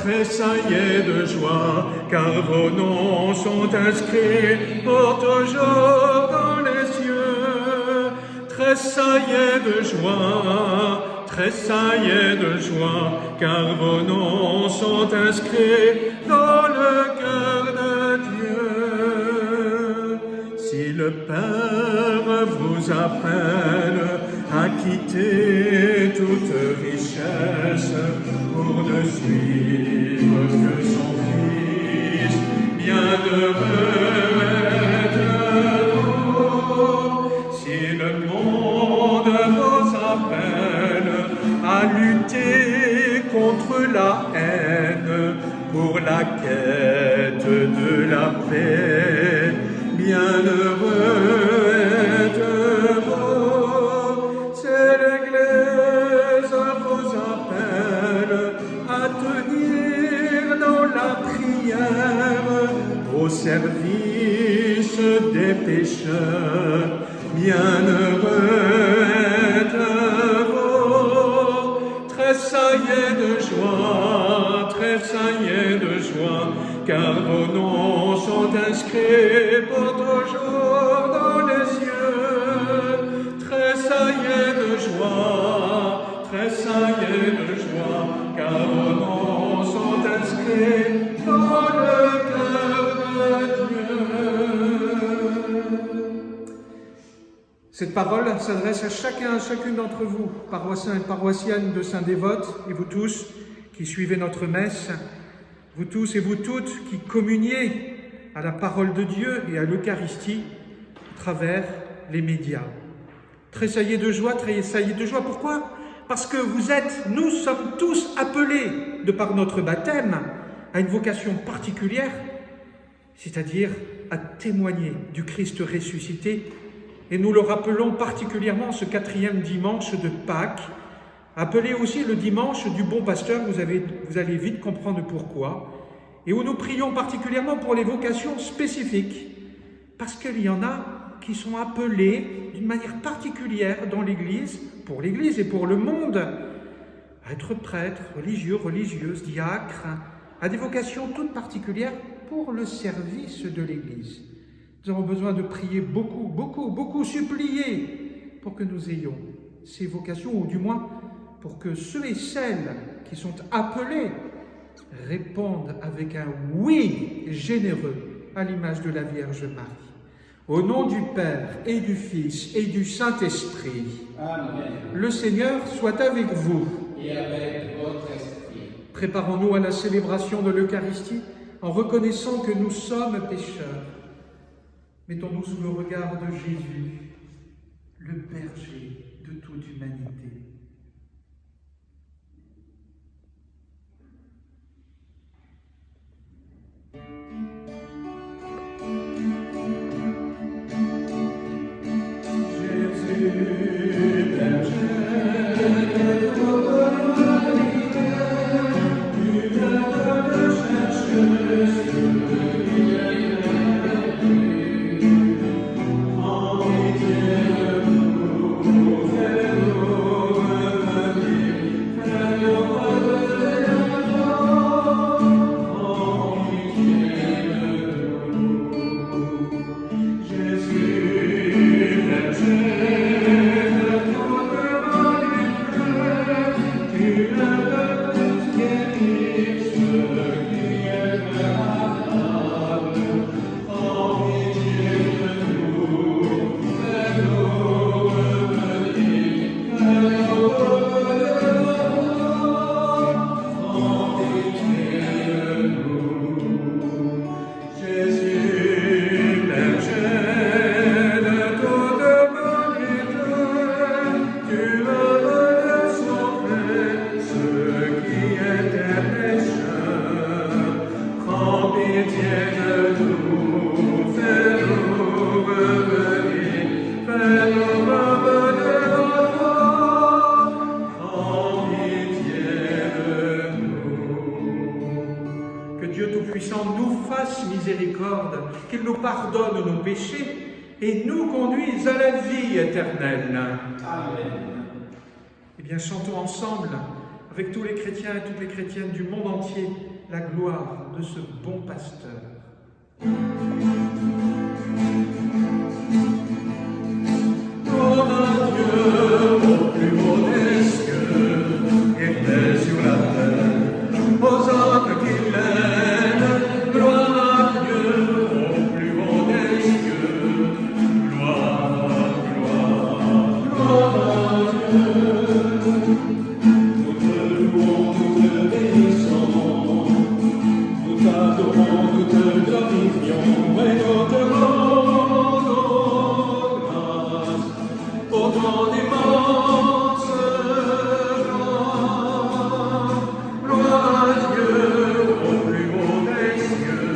tressaillez de joie, car vos noms sont inscrits pour toujours dans les cieux. Tressaillez de joie, car vos noms sont inscrits dans le cœur de Dieu. Si le Père vous appelle à quitter toute richesse pour ne suivre que son Fils, bienheureux êtes-vous. Si le monde vous appelle à lutter contre la haine pour la quête de la paix, bienheureux êtes-vous. C'est l'Église vous appelle à tenir dans la prière au service des pécheurs, bienheureux êtes-vous. Tressaillez de joie, car vos noms sont inscrits pour toujours dans les cieux. Tressaillez de joie, car vos noms sont inscrits dans le cœur de Dieu. Cette parole s'adresse à chacune d'entre vous, paroissiens et paroissiennes de Saint-Dévote, et vous tous qui suivez notre messe, vous tous et vous toutes qui communiez à la parole de Dieu et à l'Eucharistie à travers les médias. Tressaillez de joie, pourquoi ? Parce que nous sommes tous appelés, de par notre baptême, à une vocation particulière, c'est-à-dire à témoigner du Christ ressuscité. Et nous le rappelons particulièrement ce 4e dimanche de Pâques, appelé aussi le dimanche du bon pasteur, vous allez vite comprendre pourquoi, et où nous prions particulièrement pour les vocations spécifiques, parce qu'il y en a qui sont appelés d'une manière particulière dans l'Église, pour l'Église et pour le monde, à être prêtres, religieux, religieuses, diacres, à des vocations toutes particulières pour le service de l'Église. Nous avons besoin de prier beaucoup, supplier pour que nous ayons ces vocations, ou du moins pour que ceux et celles qui sont appelés répondent avec un oui généreux à l'image de la Vierge Marie. Au nom du Père et du Fils et du Saint-Esprit, Amen. Le Seigneur soit avec vous. Et avec votre esprit. Préparons-nous à la célébration de l'Eucharistie en reconnaissant que nous sommes pécheurs. Mettons-nous sous le regard de Jésus, le berger de toute humanité. Qu'il nous pardonne nos péchés et nous conduise à la vie éternelle. Amen. Eh bien, chantons ensemble avec tous les chrétiens et toutes les chrétiennes du monde entier la gloire de ce bon pasteur. Gloire à Dieu, au plus haut des cieux, et paix sur la terre, aux hommes qui l'aiment. Gloire à Dieu, au plus haut des cieux. Gloire, gloire, gloire à Dieu. Nous te louons, nous te bénissons, nous t'adorons, nous te glorifions, et nous te rendons grâce pour ton immense gloire. Gloire à Dieu au plus haut des cieux,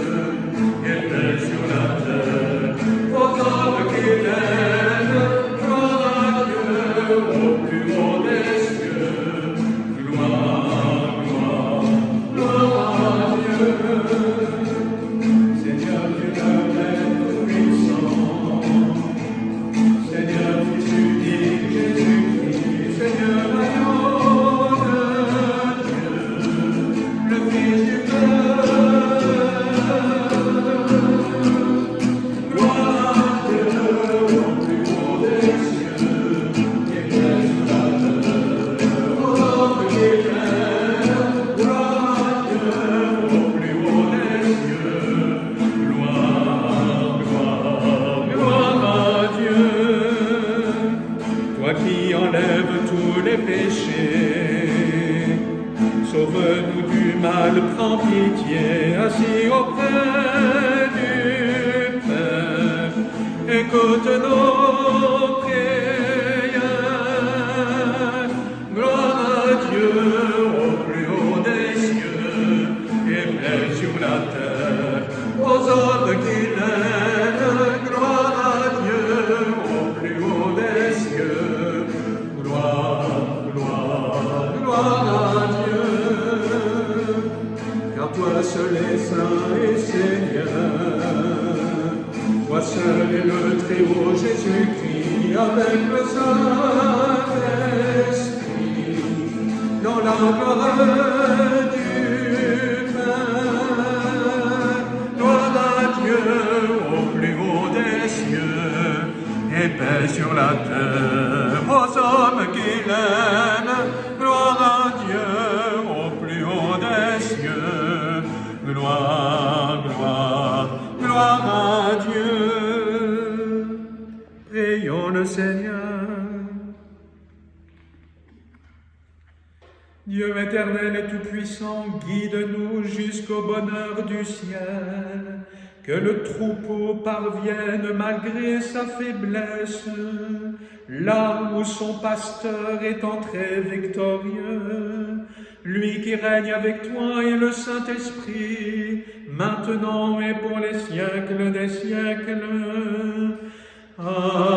et paix sur la terre, aux hommes qui l'aiment. Gloire à Dieu au plus haut des cieux. Gloire, gloire, gloire à Dieu. Seigneur Dieu de l'être puissant, Seigneur Fils unique, Jésus-Christ, Seigneur agneau de Dieu, le Fils du Père. Gloire à Dieu au plus haut des cieux, et paix sur la terre, aux hommes qui l'aiment. Gloire à Dieu au plus haut des cieux. Gloire, gloire, gloire à Dieu. Toi qui enlèves tous les péchés, sauve-nous du mal, prends pitié, assis auprès du Père. Écoute nos prières. Gloire à Dieu au plus haut des cieux, et paix sur la terre, aux hommes qui l'aiment. Gloire à Dieu au plus haut des cieux. Gloire, gloire, gloire à Dieu. Car toi seul est saint et Seigneur, toi seul est le Très-Haut Jésus-Christ, avec le Saint-Esprit, dans la gloire du Père. Gloire à Dieu au plus haut des cieux, et paix sur la terre, aux hommes qui l'aiment. Gloire à Dieu au plus haut des cieux. Gloire, gloire, gloire à Dieu. Prions le Seigneur. Dieu éternel et tout-puissant, guide-nous jusqu'au bonheur du ciel, que le troupeau parvienne malgré sa faiblesse, là où son pasteur est entré victorieux, lui qui règne avec toi et le Saint-Esprit, maintenant et pour les siècles des siècles. Amen.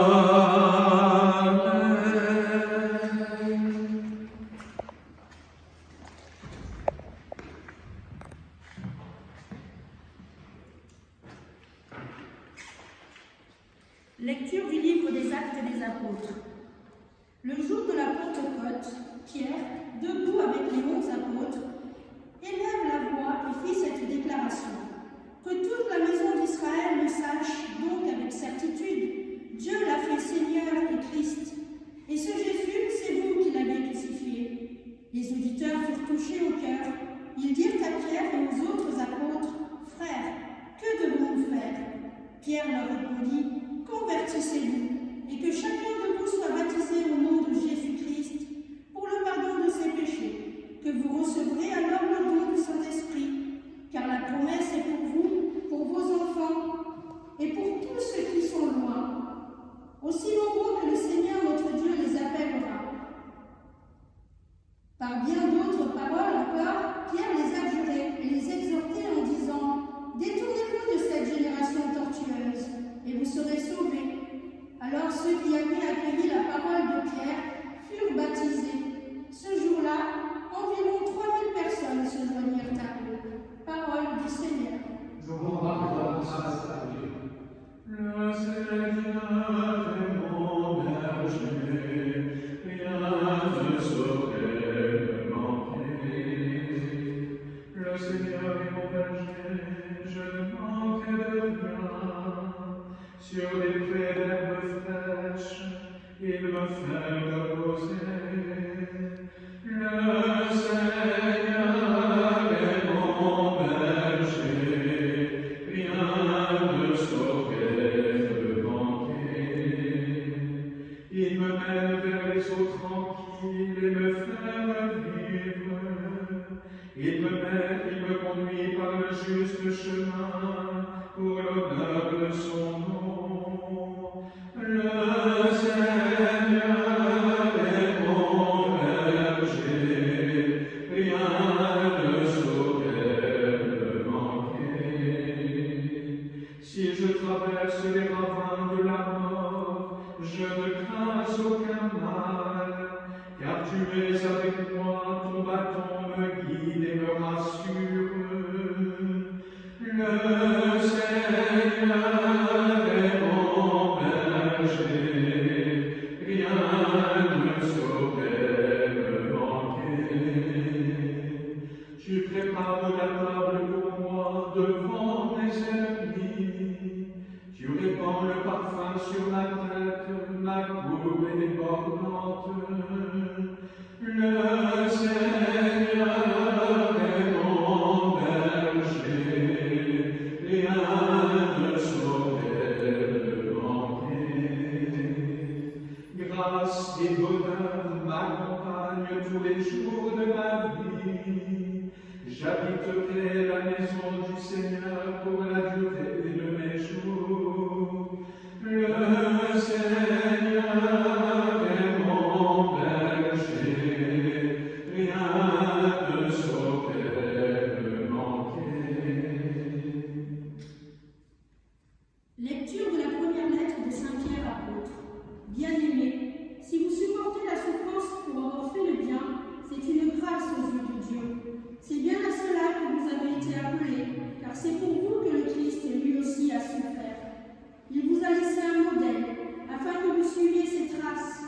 Lecture du livre des Actes des Apôtres. Le jour de la Pentecôte, Pierre, debout avec les 11 apôtres, élève la voix et fit cette déclaration. Que toute la maison d'Israël le sache donc avec certitude, Dieu l'a fait Seigneur et Christ. Et ce Jésus, c'est vous qui l'avez crucifié. Les auditeurs furent touchés au cœur. Ils dirent à Pierre et aux autres apôtres, « Frères, que devons-nous faire ?» Pierre leur répondit, « Convertissez-vous, et que chacun de vous soit baptisé au nom de Jésus-Christ pour le pardon de ses péchés, que vous recevrez alors le don du Saint-Esprit, car la promesse est pour vous, pour vos enfants, et pour tous ceux qui sont loin, aussi nombreux que le Seigneur notre Dieu les appellera. » Par bien d'autres paroles encore, Pierre les adjurait et les exhortait en disant, « Détournez-vous de cette génération tortueuse, et vous serez sauvés. » Alors ceux qui avaient accueilli la parole de Pierre furent baptisés. Ce jour-là, environ 3000 personnes se joignirent à eux. Parole du Seigneur. Nous rendons grâce à Dieu. Le Seigneur est mon berger, rien ne saurait me manquer. Le Seigneur Il me conduit par le juste chemin pour l'honneur de son nom. Le Seigneur est mon berger, rien ne saurait me manquer. Si je traverse les ravins de la mort, je ne crains aucun mal, car tu es avec moi, ton bâton me guide et me rassure. Le Seigneur est mon berger, rien ne saurait me manquer. Tu prépares la table pour moi devant mes ennemis. Tu répands le parfum sur ma tête, ma coupe est débordante. Le Seigneur est mon berger, rien ne saurait me manquer. Grâce et bonheur m'accompagnent tous les jours de ma vie. J'habiterai la maison du Seigneur pour la durée de mes jours. Le Seigneur est mon berger, rien ne saurait me manquer. Lecture de la première lettre de Saint Pierre apôtre. Bien-aimés, si vous supportez la souffrance pour avoir fait le bien, c'est une grâce aux yeux de Dieu. C'est bien à cela que vous avez été appelés, car c'est pour vous que le Christ lui aussi a souffert. Il vous a laissé un modèle, afin que vous suiviez ses traces.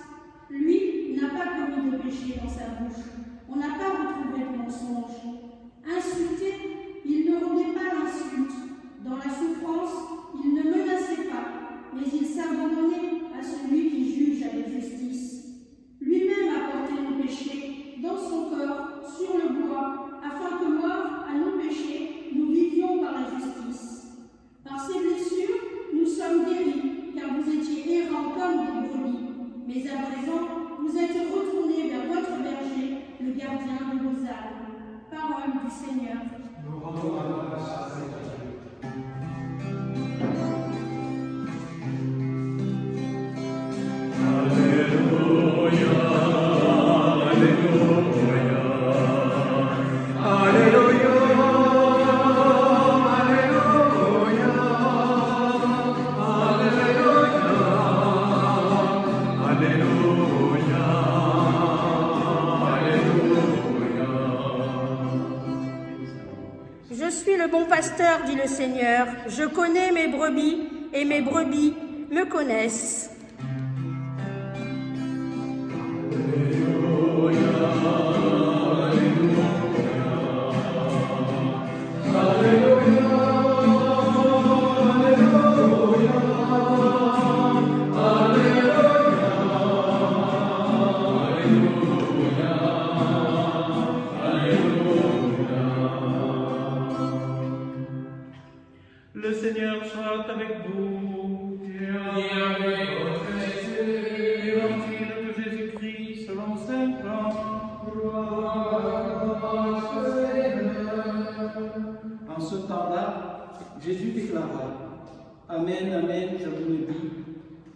Lui n'a pas commis de péché dans sa bouche. On n'a pas retrouvé de mensonge. Insulté, il ne rendait pas l'insulte. Dans la souffrance, il ne menaçait pas, mais il s'abandonnait à celui qui juge avec justice. Lui-même a porté nos péchés dans son corps, sur le bois, afin que, morts à nos péchés, nous vivions par la justice. Par ses blessures, nous sommes guéris, car vous étiez errants comme des brebis. Mais à présent, vous êtes retournés vers votre berger, le gardien de vos âmes. Parole du Seigneur. Nous rendons la grâce à Dieu. Je suis le bon pasteur, dit le Seigneur. Je connais mes brebis et mes brebis me connaissent. Le Seigneur soit avec vous. Et avec votre esprit. Évangile de Jésus-Christ selon saint Jean. Gloire au Seigneur. En ce temps-là, Jésus déclara: Amen, Amen, je vous le dis,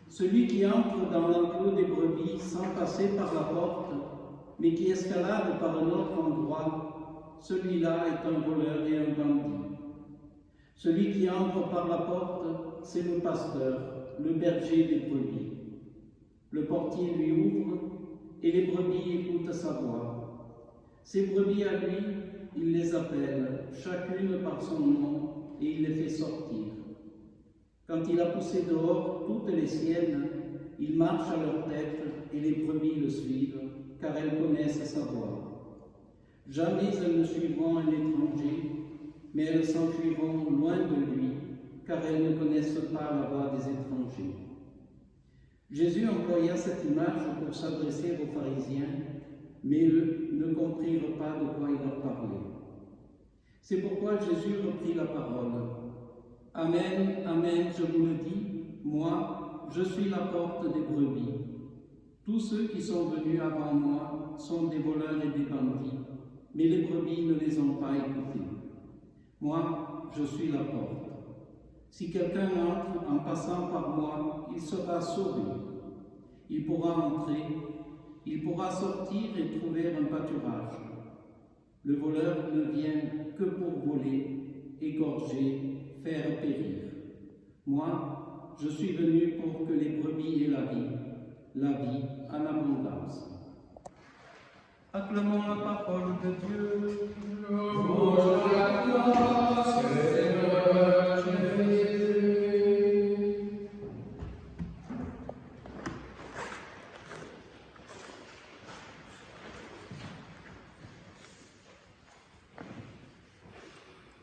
celui qui entre dans l'enclos des brebis sans passer par la porte, mais qui escalade par un autre endroit, celui-là est un voleur et un bandit. Celui qui entre par la porte, c'est le pasteur, le berger des brebis. Le portier lui ouvre et les brebis écoutent sa voix. Ses brebis à lui, il les appelle, chacune par son nom, et il les fait sortir. Quand il a poussé dehors toutes les siennes, il marche à leur tête et les brebis le suivent, car elles connaissent sa voix. Jamais elles ne suivront un étranger, mais elles s'enfuiront loin de lui, car elles ne connaissent pas la voix des étrangers. Jésus employa cette image pour s'adresser aux pharisiens, mais eux ne comprirent pas de quoi il leur parlait. C'est pourquoi Jésus reprit la parole. Amen, Amen, je vous le dis, moi, je suis la porte des brebis. Tous ceux qui sont venus avant moi sont des voleurs et des bandits, mais les brebis ne les ont pas écoutées. Moi, je suis la porte. Si quelqu'un entre en passant par moi, il sera sauvé. Il pourra entrer, il pourra sortir et trouver un pâturage. Le voleur ne vient que pour voler, égorger, faire périr. Moi, je suis venu pour que les brebis aient la vie en abondance. Acclamons la parole de Dieu. Louange à toi, Seigneur Jésus.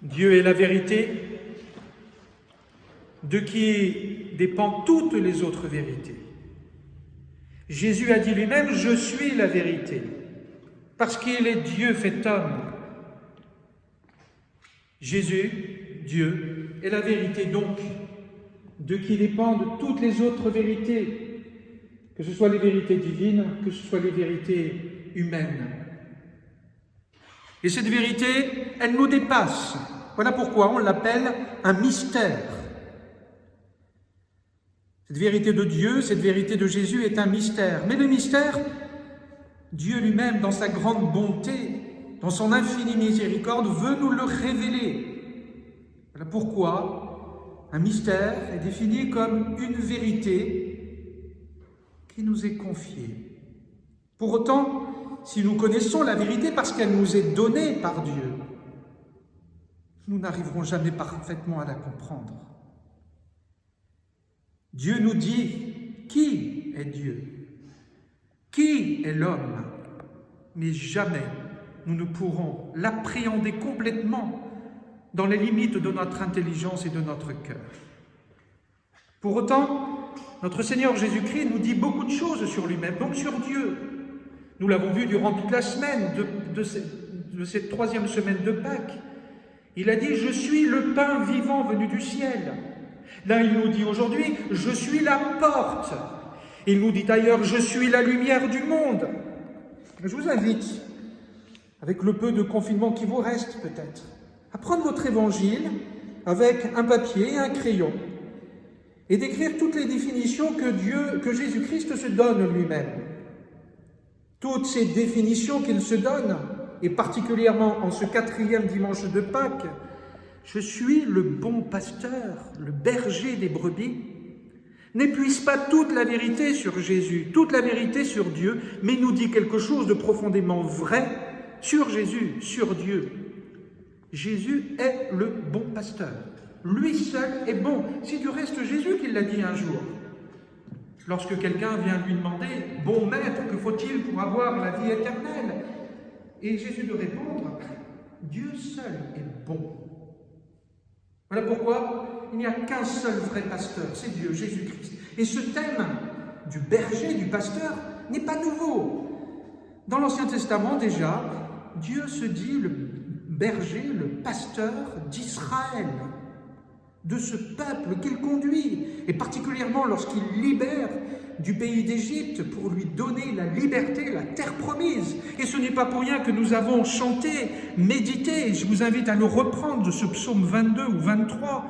Dieu est la vérité, de qui dépendent toutes les autres vérités. Jésus a dit lui-même « Je suis la vérité », parce qu'il est Dieu fait homme. Jésus, Dieu, est la vérité donc, de qui dépendent toutes les autres vérités, que ce soit les vérités divines, que ce soit les vérités humaines. Et cette vérité, elle nous dépasse. Voilà pourquoi on l'appelle un mystère. Cette vérité de Dieu, cette vérité de Jésus est un mystère. Mais le mystère, Dieu lui-même, dans sa grande bonté, dans son infinie miséricorde, veut nous le révéler. Voilà pourquoi un mystère est défini comme une vérité qui nous est confiée. Pour autant, si nous connaissons la vérité parce qu'elle nous est donnée par Dieu, nous n'arriverons jamais parfaitement à la comprendre. Dieu nous dit qui est Dieu, qui est l'homme, mais jamais nous ne pourrons l'appréhender complètement dans les limites de notre intelligence et de notre cœur. Pour autant, notre Seigneur Jésus-Christ nous dit beaucoup de choses sur lui-même, donc sur Dieu. Nous l'avons vu durant toute la semaine de cette troisième semaine de Pâques. Il a dit « Je suis le pain vivant venu du ciel ». Là, il nous dit aujourd'hui « Je suis la porte ». Il nous dit ailleurs « Je suis la lumière du monde ». Je vous invite, avec le peu de confinement qui vous reste peut-être, à prendre votre évangile avec un papier et un crayon et d'écrire toutes les définitions que Jésus-Christ se donne lui-même. Toutes ces définitions qu'il se donne, et particulièrement en ce 4e dimanche de Pâques, je suis le bon pasteur, le berger des brebis, n'épuise pas toute la vérité sur Jésus, toute la vérité sur Dieu, mais nous dit quelque chose de profondément vrai sur Jésus, sur Dieu. Jésus est le bon pasteur. Lui seul est bon. C'est du reste Jésus qui l'a dit un jour. Lorsque quelqu'un vient lui demander « Bon maître, que faut-il pour avoir la vie éternelle ?» Et Jésus de répondre « Dieu seul est bon. » Voilà pourquoi il n'y a qu'un seul vrai pasteur, c'est Dieu, Jésus-Christ. Et ce thème du berger, du pasteur, n'est pas nouveau. Dans l'Ancien Testament déjà, Dieu se dit le berger, le pasteur d'Israël, de ce peuple qu'il conduit, et particulièrement lorsqu'il libère du pays d'Égypte pour lui donner la liberté, la terre promise. Et ce n'est pas pour rien que nous avons chanté, médité, et je vous invite à le reprendre de ce psaume 22 ou 23.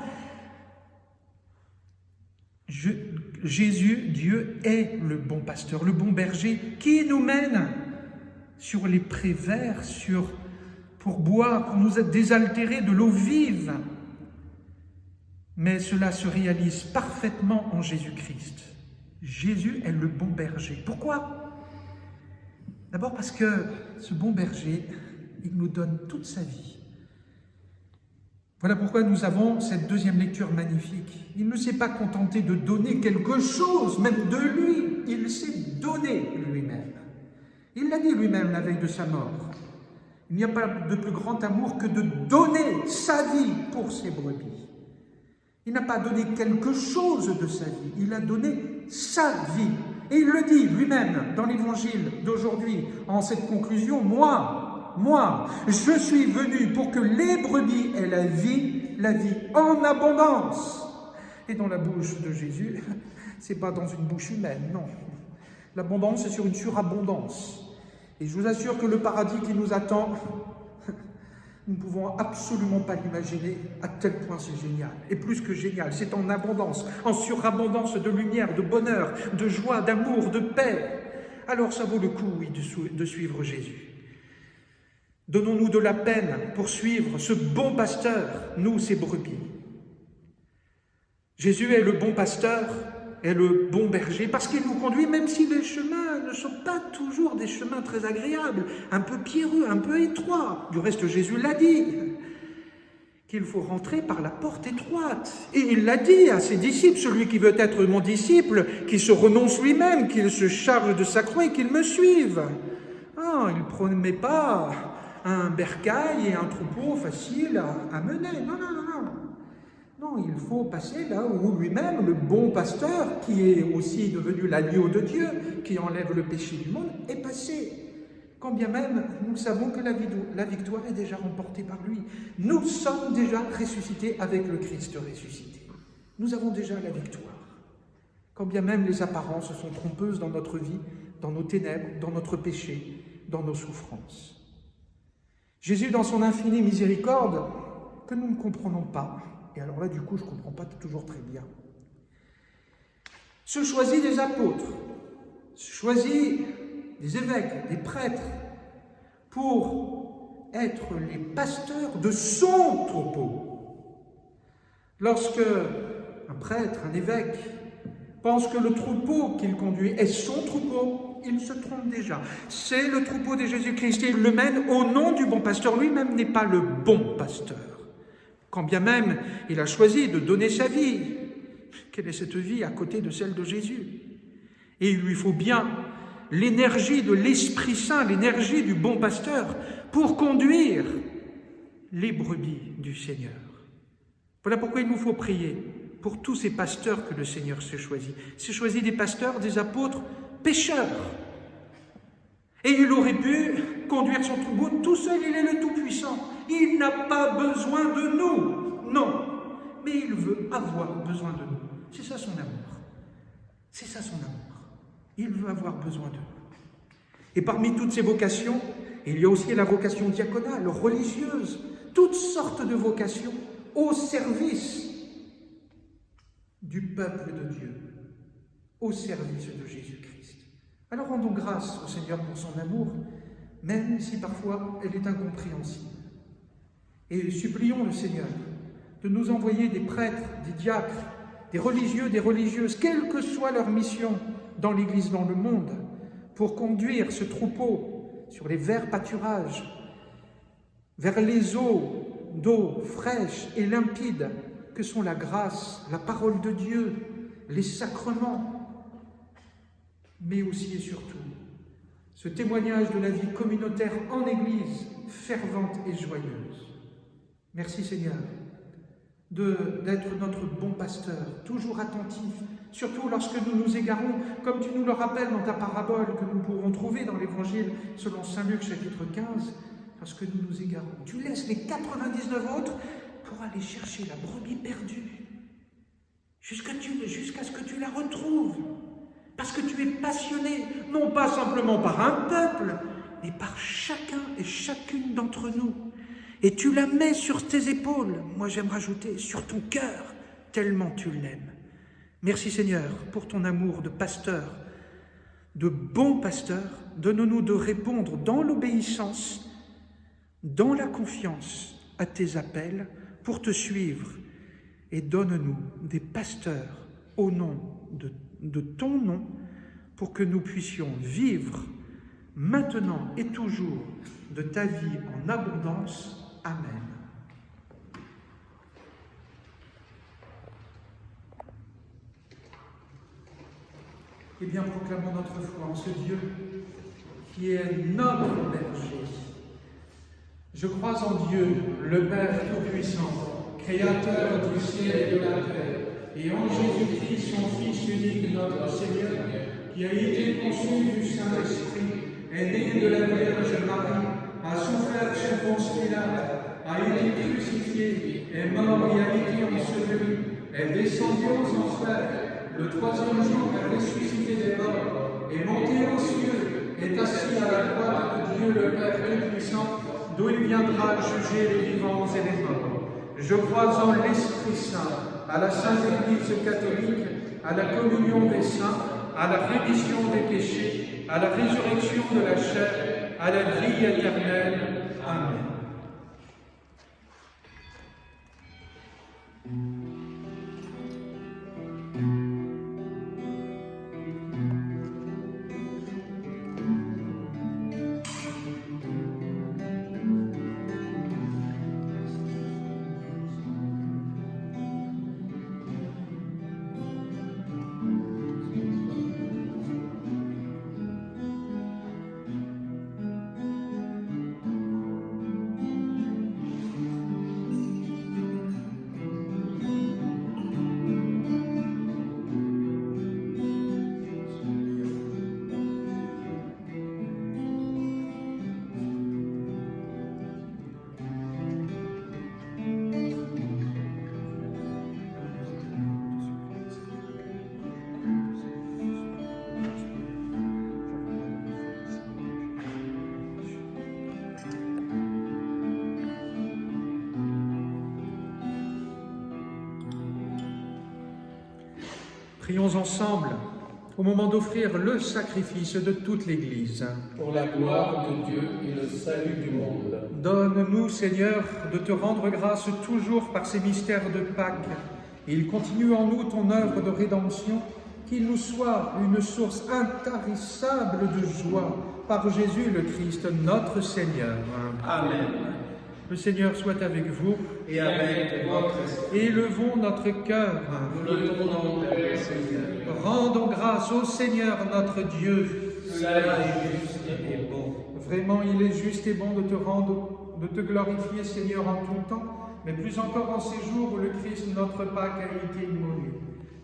Jésus, Dieu est le bon pasteur, le bon berger, qui nous mène sur les prés verts, pour boire, pour nous désaltérer de l'eau vive. Mais cela se réalise parfaitement en Jésus-Christ. Jésus est le bon berger. Pourquoi? D'abord parce que ce bon berger, il nous donne toute sa vie. Voilà pourquoi nous avons cette deuxième lecture magnifique. Il ne s'est pas contenté de donner quelque chose, même de lui. Il s'est donné lui-même. Il l'a dit lui-même la veille de sa mort. Il n'y a pas de plus grand amour que de donner sa vie pour ses brebis. Il n'a pas donné quelque chose de sa vie, il a donné sa vie. Et il le dit lui-même dans l'évangile d'aujourd'hui, en cette conclusion, moi, je suis venu pour que les brebis aient la vie en abondance. Et dans la bouche de Jésus, c'est pas dans une bouche humaine, non. L'abondance, c'est sur une surabondance. Et je vous assure que le paradis qui nous attend Nous ne pouvons absolument pas l'imaginer, à tel point c'est génial. Et plus que génial, c'est en abondance, en surabondance de lumière, de bonheur, de joie, d'amour, de paix. Alors ça vaut le coup, oui, de suivre Jésus. Donnons-nous de la peine pour suivre ce bon pasteur, nous, ces brebis. Jésus est le bon pasteur, est le bon berger, parce qu'il nous conduit, même si les chemins ne sont pas toujours des chemins très agréables, un peu pierreux, un peu étroits. Du reste, Jésus l'a dit, qu'il faut rentrer par la porte étroite. Et il l'a dit à ses disciples, celui qui veut être mon disciple, qu'il se renonce lui-même, qu'il se charge de sa croix et qu'il me suive. Ah, il ne promet pas un bercail et un troupeau facile à mener. Non, non, non, non. Non, il faut passer là où lui-même, le bon pasteur, qui est aussi devenu l'agneau de Dieu, qui enlève le péché du monde, est passé. Quand bien même, nous savons que la victoire est déjà remportée par lui. Nous sommes déjà ressuscités avec le Christ ressuscité. Nous avons déjà la victoire. Quand bien même les apparences sont trompeuses dans notre vie, dans nos ténèbres, dans notre péché, dans nos souffrances. Jésus, dans son infinie miséricorde, que nous ne comprenons pas, et alors là, du coup, je ne comprends pas toujours très bien, se choisit des apôtres, se choisit des évêques, des prêtres, pour être les pasteurs de son troupeau. Lorsque un prêtre, un évêque, pense que le troupeau qu'il conduit est son troupeau, il se trompe déjà. C'est le troupeau de Jésus-Christ et il le mène au nom du bon pasteur. Lui-même n'est pas le bon pasteur. Quand bien même il a choisi de donner sa vie, quelle est cette vie à côté de celle de Jésus? Et il lui faut bien l'énergie de l'Esprit Saint, l'énergie du bon pasteur pour conduire les brebis du Seigneur. Voilà pourquoi il nous faut prier pour tous ces pasteurs que le Seigneur s'est choisi. Il s'est choisi des pasteurs, des apôtres, pécheurs. Et il aurait pu conduire son troupeau tout seul, il est le Tout-Puissant. Il n'a pas besoin de nous, non. Mais il veut avoir besoin de nous. C'est ça son amour. C'est ça son amour. Il veut avoir besoin de nous. Et parmi toutes ces vocations, il y a aussi la vocation diaconale, religieuse, toutes sortes de vocations au service du peuple de Dieu, au service de Jésus-Christ. Alors rendons grâce au Seigneur pour son amour, même si parfois elle est incompréhensible. Et supplions le Seigneur de nous envoyer des prêtres, des diacres, des religieux, des religieuses, quelle que soit leur mission dans l'Église, dans le monde, pour conduire ce troupeau sur les verts pâturages, vers les eaux d'eau fraîche et limpide que sont la grâce, la parole de Dieu, les sacrements, mais aussi et surtout ce témoignage de la vie communautaire en Église, fervente et joyeuse. Merci Seigneur d'être notre bon pasteur, toujours attentif, surtout lorsque nous nous égarons, comme tu nous le rappelles dans ta parabole que nous pourrons trouver dans l'Évangile selon Saint Luc chapitre 15, lorsque nous nous égarons. Tu laisses les 99 autres pour aller chercher la brebis perdue, jusqu'à ce que tu la retrouves, parce que tu es passionné, non pas simplement par un peuple, mais par chacun et chacune d'entre nous. Et tu la mets sur tes épaules, moi j'aime rajouter, sur ton cœur, tellement tu l'aimes. Merci Seigneur pour ton amour de pasteur, de bon pasteur. Donne-nous de répondre dans l'obéissance, dans la confiance à tes appels pour te suivre. Et donne-nous des pasteurs au nom de ton nom pour que nous puissions vivre maintenant et toujours de ta vie en abondance. Amen. Eh bien, proclamons notre foi en ce Dieu qui est notre berger. Je crois en Dieu, le Père Tout-Puissant, Créateur du ciel et de la terre, et en Jésus-Christ, son Fils unique, notre Seigneur, qui a été conçu du Saint-Esprit, est né de la Vierge Marie, a souffert sous Ponce Pilate, a été crucifié, est mort et a été enseveli, est descendu aux enfers, le troisième jour est ressuscité des morts, est monté aux cieux, est assis à la droite de Dieu le Père Tout-Puissant, d'où il viendra juger les vivants et les morts. Je crois en l'Esprit Saint, à la Sainte Église catholique, à la communion des saints, à la rémission des péchés, à la résurrection de la chair, à la vie éternelle. Amen. Prions ensemble au moment d'offrir le sacrifice de toute l'Église. Pour la gloire de Dieu et le salut du monde. Donne-nous, Seigneur, de te rendre grâce toujours par ces mystères de Pâques. Il continue en nous ton œuvre de rédemption, qu'il nous soit une source intarissable de joie par Jésus le Christ, notre Seigneur. Amen. Le Seigneur soit avec vous. Et avec votre esprit. Élevons notre cœur. Nous le tournons vers le Seigneur. Rendons grâce au Seigneur notre Dieu. Cela est juste et bon. Vraiment, il est juste et bon de te rendre, de te glorifier, Seigneur, en tout temps, mais plus encore en ces jours où le Christ, notre Pâque, a été immolé.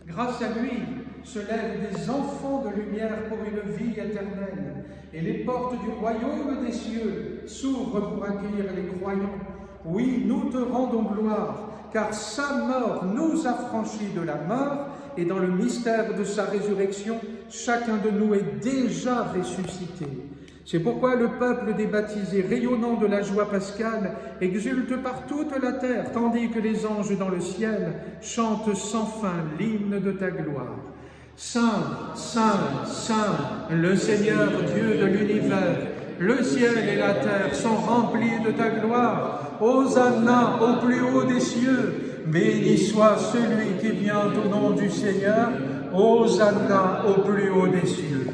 Grâce à lui, se lèvent des enfants de lumière pour une vie éternelle, et les portes du royaume des cieux s'ouvrent pour accueillir les croyants. Oui, nous te rendons gloire, car sa mort nous a franchis de la mort, et dans le mystère de sa résurrection, chacun de nous est déjà ressuscité. C'est pourquoi le peuple des baptisés, rayonnant de la joie pascale, exulte par toute la terre, tandis que les anges dans le ciel chantent sans fin l'hymne de ta gloire. Saint, Saint, Saint, le Seigneur Dieu de l'univers, le ciel et la terre sont remplis de ta gloire. Hosanna au plus haut des cieux, béni soit celui qui vient au nom du Seigneur. Hosanna au plus haut des cieux.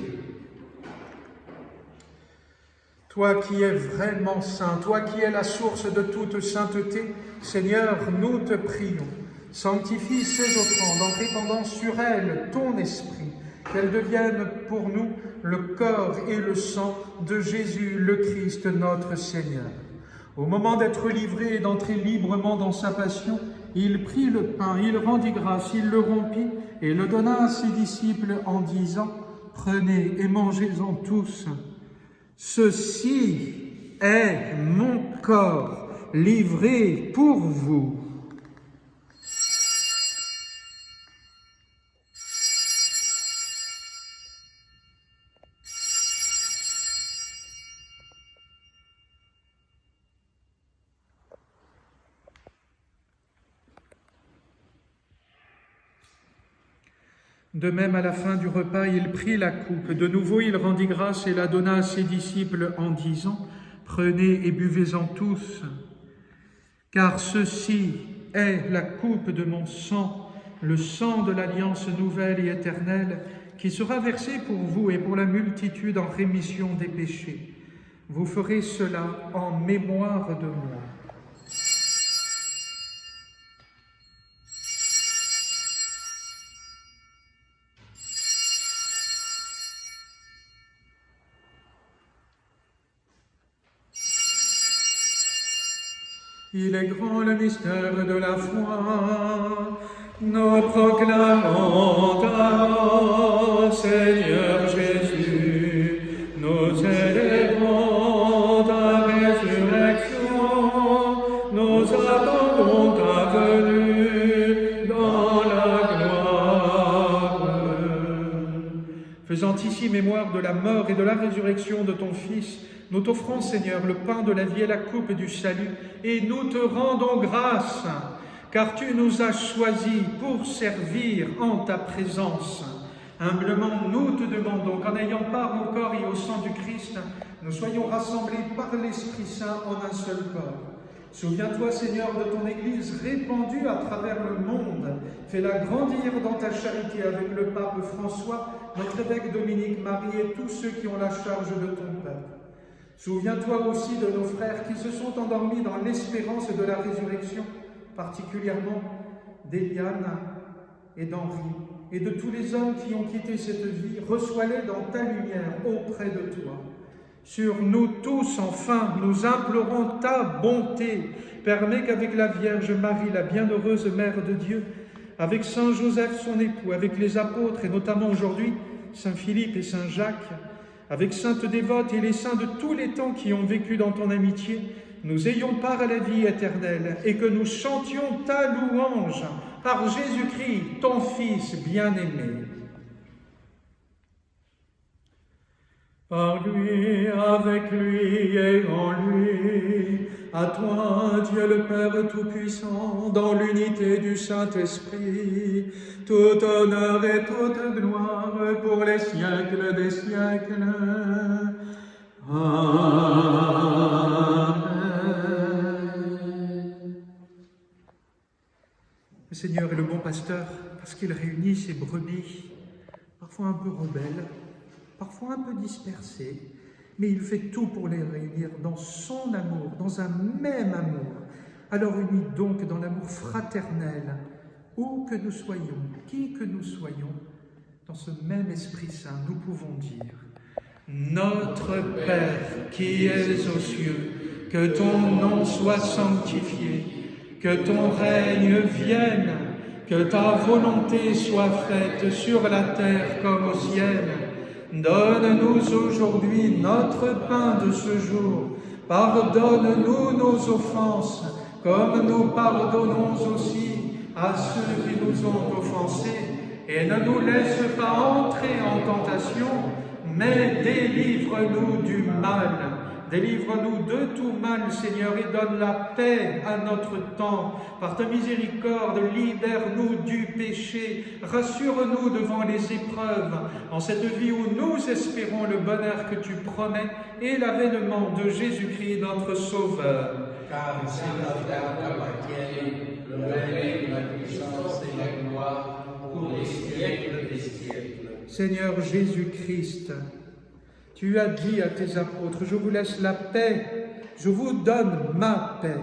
Toi qui es vraiment saint, toi qui es la source de toute sainteté, Seigneur, nous te prions. Sanctifie ces offrandes en répandant sur elles ton esprit, qu'elles deviennent pour nous le corps et le sang de Jésus le Christ notre Seigneur. Au moment d'être livré et d'entrer librement dans sa passion, il prit le pain, il rendit grâce, il le rompit et le donna à ses disciples en disant « Prenez et mangez-en tous. Ceci est mon corps livré pour vous. » De même, à la fin du repas, il prit la coupe. De nouveau, il rendit grâce et la donna à ses disciples en disant « Prenez et buvez-en tous, car ceci est la coupe de mon sang, le sang de l'alliance nouvelle et éternelle, qui sera versé pour vous et pour la multitude en rémission des péchés. Vous ferez cela en mémoire de moi. » Il est grand le mystère de la foi. Nous proclamons ta Seigneur Jésus. Nous célébrons ta résurrection. Nous attendons ta venue dans la gloire. Faisant ici aussi mémoire de la mort et de la résurrection de ton Fils, nous t'offrons, Seigneur, le pain de la vie et la coupe du salut, et nous te rendons grâce, car tu nous as choisis pour servir en ta présence. Humblement, nous te demandons qu'en ayant part au corps et au sang du Christ, nous soyons rassemblés par l'Esprit Saint en un seul corps. Souviens-toi, Seigneur, de ton Église répandue à travers le monde. Fais-la grandir dans ta charité avec le pape François, notre évêque Dominique Marie et tous ceux qui ont la charge de ton peuple. Souviens-toi aussi de nos frères qui se sont endormis dans l'espérance de la résurrection, particulièrement d'Eliane et d'Henri, et de tous les hommes qui ont quitté cette vie. Reçois-les dans ta lumière auprès de toi. Sur nous tous, enfin, nous implorons ta bonté. Permets qu'avec la Vierge Marie, la bienheureuse Mère de Dieu, avec Saint Joseph, son époux, avec les apôtres, et notamment aujourd'hui Saint Philippe et Saint Jacques, avec Sainte Dévote et les saints de tous les temps qui ont vécu dans ton amitié, nous ayons part à la vie éternelle et que nous chantions ta louange par Jésus-Christ, ton Fils bien-aimé. Par lui, avec lui et en lui, à toi, Dieu le Père Tout-Puissant, dans l'unité du Saint-Esprit, tout honneur et toute gloire pour les siècles des siècles. Amen. Le Seigneur est le bon pasteur parce qu'il réunit ses brebis, parfois un peu rebelles, parfois un peu dispersés, mais il fait tout pour les réunir dans son amour, dans un même amour. Alors unis donc dans l'amour fraternel, où que nous soyons, qui que nous soyons, dans ce même Esprit Saint, nous pouvons dire « Notre Père qui es aux cieux, que ton nom soit sanctifié, que ton règne vienne, que ta volonté soit faite sur la terre comme au ciel. Donne-nous aujourd'hui notre pain de ce jour. Pardonne-nous nos offenses, comme nous pardonnons aussi à ceux qui nous ont offensés. Et ne nous laisse pas entrer en tentation, mais délivre-nous du mal. Délivre-nous de tout mal, Seigneur, et donne la paix à notre temps. Par ta miséricorde, libère-nous du péché. Rassure-nous devant les épreuves, en cette vie où nous espérons le bonheur que tu promets et l'avènement de Jésus-Christ, notre Sauveur. Car c'est la terre t'appartienne, le règne, la puissance et la gloire pour les siècles des siècles. Seigneur Jésus-Christ, tu as dit à tes apôtres, je vous laisse la paix, je vous donne ma paix.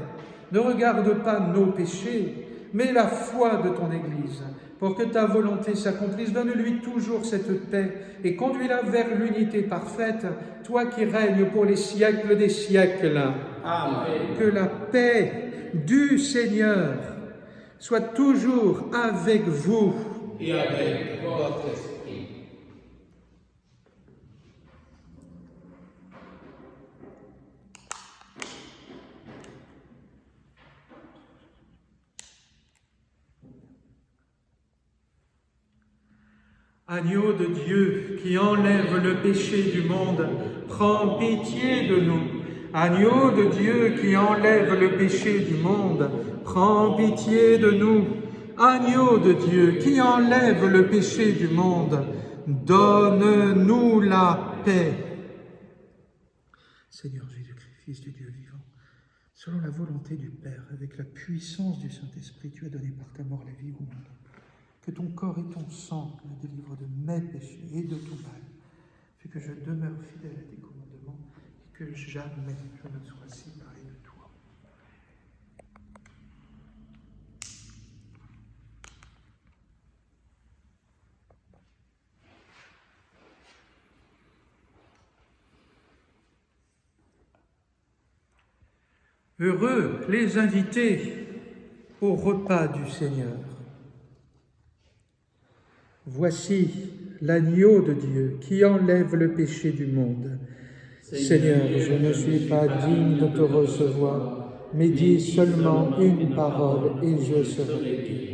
Ne regarde pas nos péchés, mais la foi de ton Église. Pour que ta volonté s'accomplisse, donne-lui toujours cette paix et conduis-la vers l'unité parfaite, toi qui règnes pour les siècles des siècles. Amen. Que la paix du Seigneur soit toujours avec vous. Et avec votre esprit. Agneau de Dieu qui enlève le péché du monde, prends pitié de nous. Agneau de Dieu qui enlève le péché du monde, prends pitié de nous. Agneau de Dieu qui enlève le péché du monde, donne-nous la paix. Seigneur Jésus-Christ, Fils du Dieu vivant, selon la volonté du Père, avec la puissance du Saint-Esprit, tu as donné par ta mort la vie au monde. Que ton corps et ton sang me délivrent de mes péchés et de tout mal, fais que je demeure fidèle à tes commandements et que jamais je ne sois séparé de toi. Heureux les invités au repas du Seigneur. Voici l'agneau de Dieu qui enlève le péché du monde. Seigneur, je ne suis pas digne de te recevoir, mais dis seulement une parole et je serai guéri.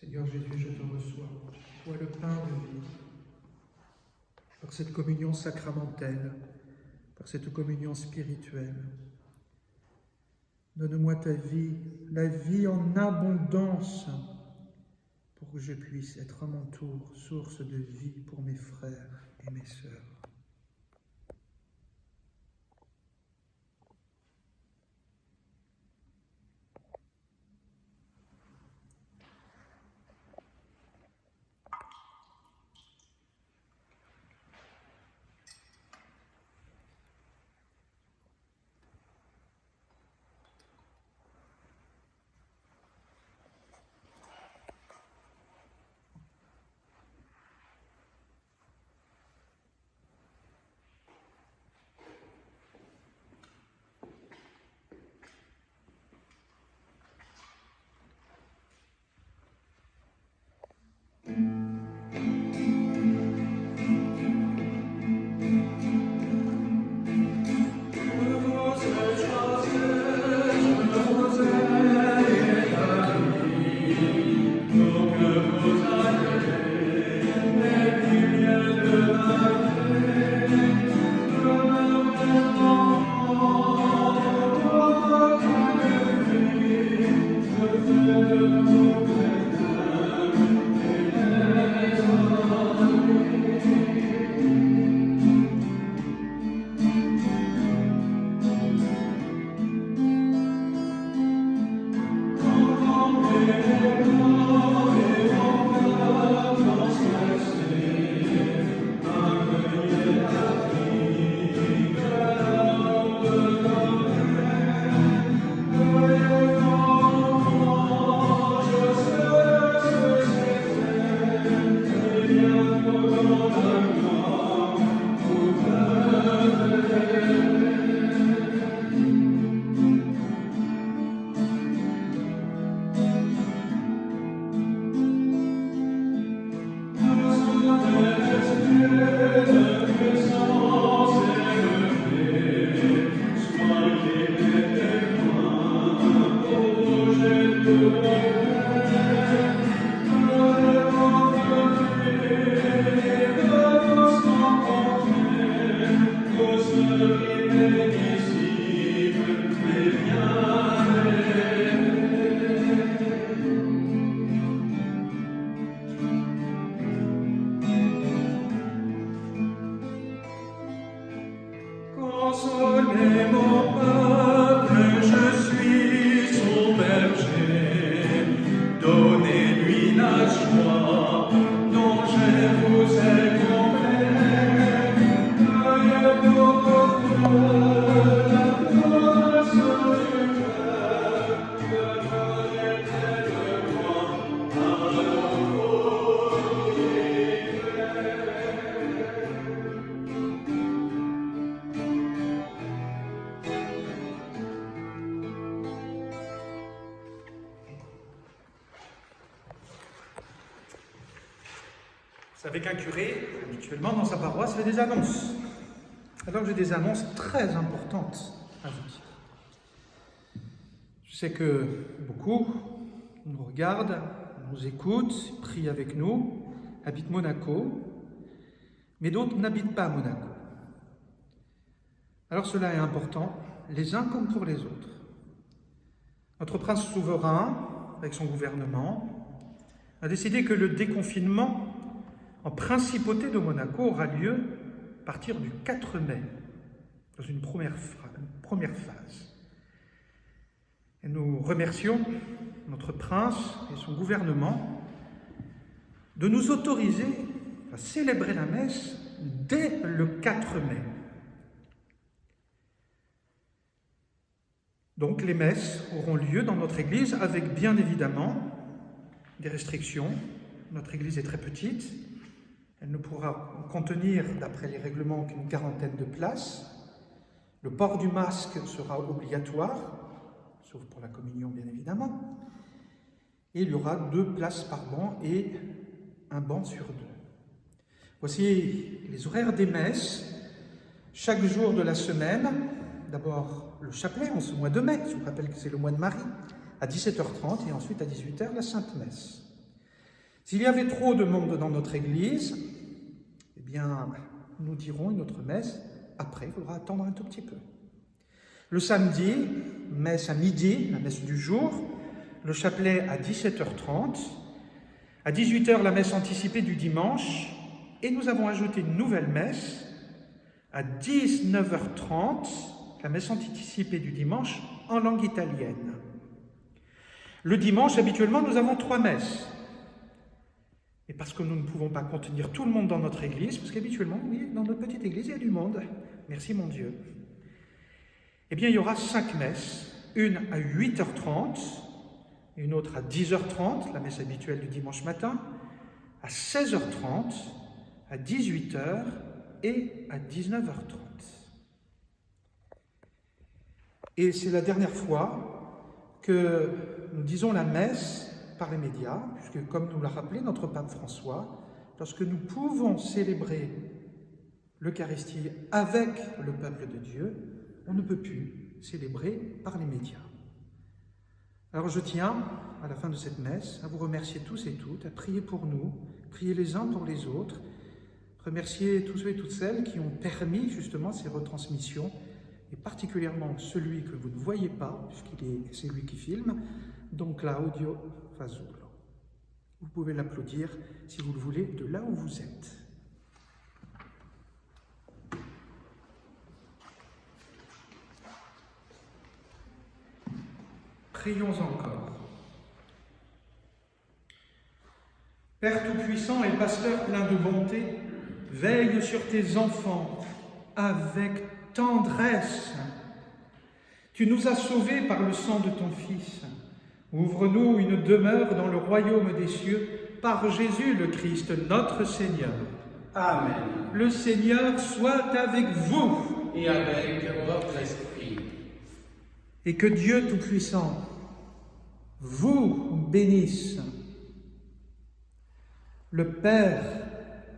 Seigneur Jésus, je te reçois, toi le pain de vie, par cette communion sacramentelle, par cette communion spirituelle. Donne-moi ta vie, la vie en abondance, pour que je puisse être à mon tour source de vie pour mes frères et mes sœurs. Consolez mon peuple, je suis son berger. Donnez-lui la joie dont je vous ai comblé. Veuillez nous porter la grâce du cœur, devenez près de moi à l'aurore d'hiver. Vous savez qu'un curé, habituellement dans sa paroisse, fait des annonces. Alors j'ai des annonces très importantes à vous dire. Je sais que beaucoup nous regardent, nous écoutent, prient avec nous, habitent Monaco, mais d'autres n'habitent pas Monaco. Alors cela est important, les uns comme pour les autres. Notre prince souverain, avec son gouvernement, a décidé que le déconfinement en principauté de Monaco aura lieu à partir du 4 mai, dans une première phase. Et nous remercions notre prince et son gouvernement de nous autoriser à célébrer la messe dès le 4 mai. Donc les messes auront lieu dans notre église avec bien évidemment des restrictions. Notre église est très petite. Elle ne pourra contenir, d'après les règlements, qu'une quarantaine de places. Le port du masque sera obligatoire, sauf pour la communion bien évidemment. Et il y aura 2 places par banc et un banc sur 2. Voici les horaires des messes. Chaque jour de la semaine, d'abord le chapelet en ce mois de mai, je vous rappelle que c'est le mois de Marie, à 17h30 et ensuite à 18h la Sainte Messe. S'il y avait trop de monde dans notre église, eh bien, nous dirons une autre messe. Après, il faudra attendre un tout petit peu. Le samedi, messe à midi, la messe du jour, le chapelet à 17h30, à 18h, la messe anticipée du dimanche, et nous avons ajouté une nouvelle messe à 19h30, la messe anticipée du dimanche en langue italienne. Le dimanche, habituellement, nous avons 3 messes. Et parce que nous ne pouvons pas contenir tout le monde dans notre église, parce qu'habituellement, oui, dans notre petite église, il y a du monde. Merci mon Dieu. Eh bien, il y aura 5 messes. Une à 8h30, une autre à 10h30, la messe habituelle du dimanche matin, à 16h30, à 18h et à 19h30. Et c'est la dernière fois que nous disons la messe par les médias, puisque comme nous l'a rappelé notre pape François, lorsque nous pouvons célébrer l'Eucharistie avec le peuple de Dieu, on ne peut plus célébrer par les médias. Alors je tiens, à la fin de cette messe, à vous remercier tous et toutes, à prier pour nous, prier les uns pour les autres, remercier tous ceux et toutes celles qui ont permis justement ces retransmissions, et particulièrement celui que vous ne voyez pas, c'est lui qui filme, donc Claudio Fazzullo. Vous pouvez l'applaudir, si vous le voulez, de là où vous êtes. Prions encore. Père Tout-Puissant et Pasteur plein de bonté, veille sur tes enfants avec tendresse. Tu nous as sauvés par le sang de ton Fils. Ouvre-nous une demeure dans le royaume des cieux par Jésus le Christ, notre Seigneur. Amen. Le Seigneur soit avec vous. Et avec votre esprit. Et que Dieu Tout-Puissant vous bénisse, le Père,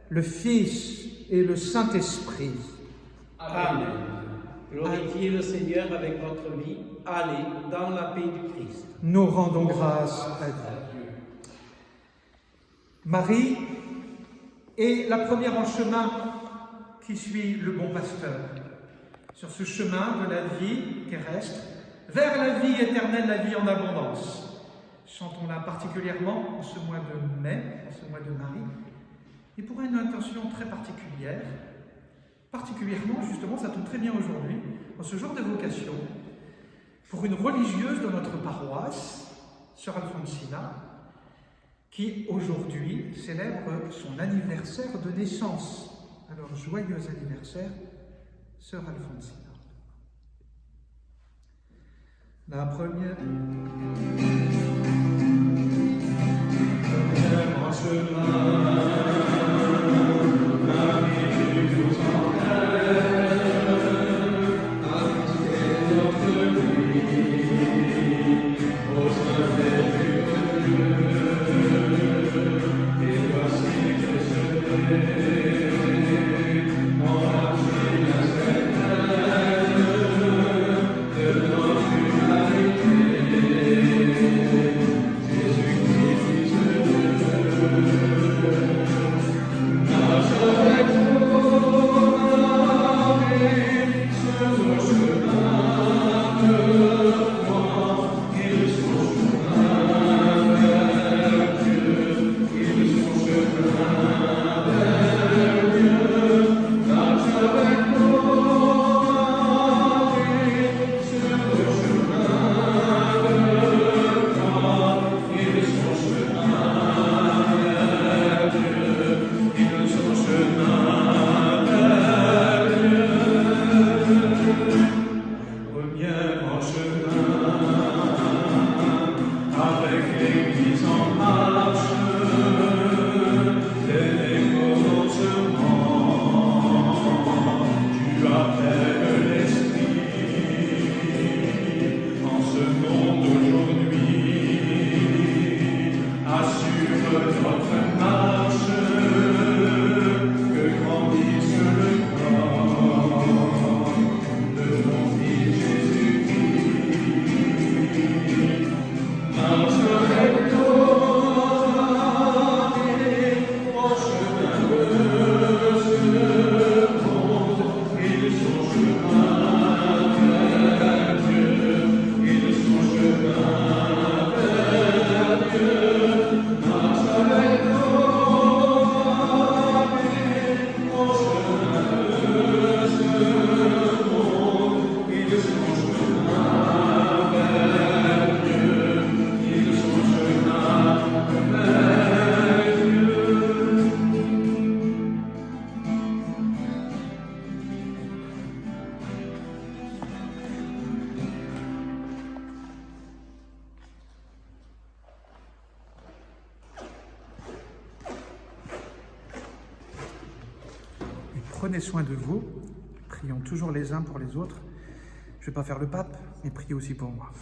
le Fils et le Saint-Esprit. Amen. Glorifiez le Seigneur avec votre vie. Allez dans la paix du Christ. Nous rendons grâce à Dieu. Marie est la première en chemin qui suit le bon pasteur. Sur ce chemin de la vie terrestre, vers la vie éternelle, la vie en abondance. Chantons-la particulièrement en ce mois de mai, en ce mois de Marie, et pour une intention très particulière, particulièrement, justement, ça tombe très bien aujourd'hui, en ce jour de vocation, pour une religieuse de notre paroisse, Sœur Alfonsina, qui aujourd'hui célèbre son anniversaire de naissance. Alors, joyeux anniversaire, Sœur Alfonsina. La première en chemin, Marie vous enlève, annoncer notre vie, au sein des Dieu, et voici que ce n'est, en l'argile à cette de notre de prenez soin de vous. Prions toujours les uns pour les autres. Je ne vais pas faire le pape, mais priez aussi pour moi.